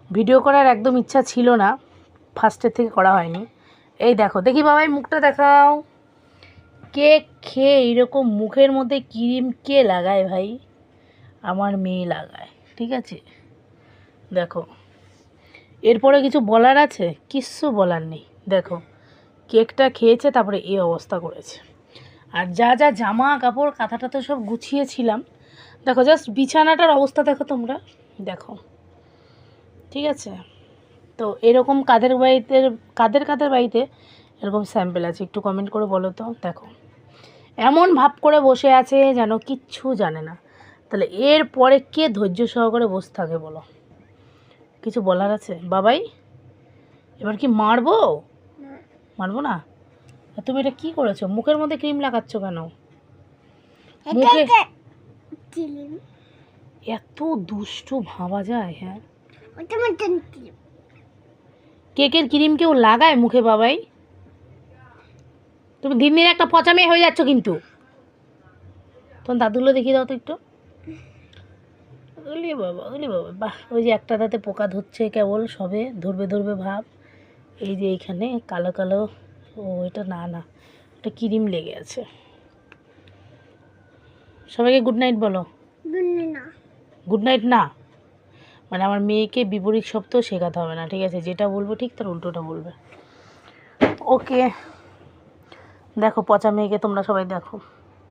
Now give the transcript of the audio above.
Video করার একদম ইচ্ছা ছিল না, ফার্স্টের থেকে করা হয়নি। এই দেখো, দেখি বাবাই মুখটা দেখাও। কেক খেয়ে এরকম মুখের মধ্যে ক্রিম কে লাগায় ভাই? আমার মেয়ে লাগায়, ঠিক আছে। দেখো, এরপরে কিছু বলার আছে? কিচ্ছু বলার নেই। দেখো, কেকটা খেয়েছে, তারপরে এই অবস্থা করেছে। আর যা যা জামা কাপড় কাঁথাটা তো সব গুছিয়েছিলাম। দেখো জাস্ট বিছানাটার অবস্থা দেখো তোমরা, দেখো, ঠিক আছে। তো এরকম কাদের বাড়িতে এরকম স্যাম্পেল আছে একটু কমেন্ট করে বলো তো। দেখো, এমন ভাব করে বসে আছে যেন কিচ্ছু জানে না। তাহলে এর পরে কে ধৈর্য সহকারে বসে থাকে বলো? কিছু বলার আছে বাবাই? এবার কি মারবো? মারবো না। তুমি এটা কি করেছো? মুখের মধ্যে ক্রিম লাগাচ্ছ কেন? মুখে এত দুষ্টু ভাবা যায়? হ্যাঁ, কেকের ক্রিম কেউ লাগায় মুখে বাবাই? তুমি দিন দিন একটা পচা মেয়ে হয়ে যাচ্ছ কিন্তু। তোমার দাদুগুলো দেখিয়ে দাও তো একটু। ওলি বাবা, ওলি বাবা, বাহ! ওই যে একটা দাঁতে পোকা ধরছে, কেবল সবে ধরবে ভাব। এই যে এইখানে কালো কালো, ও এটা না, এটা ক্রিম লেগে আছে। সবাইকে গুড নাইট বলো। গুড নাইট না, মানে আমার মেয়েকে বিপরীত শব্দ শেখাতে হবে না, ঠিক আছে? যেটা বলবো ঠিক তার উল্টোটা বলবে। ওকে, দেখো পচা মেয়েকে তোমরা সবাই দেখো।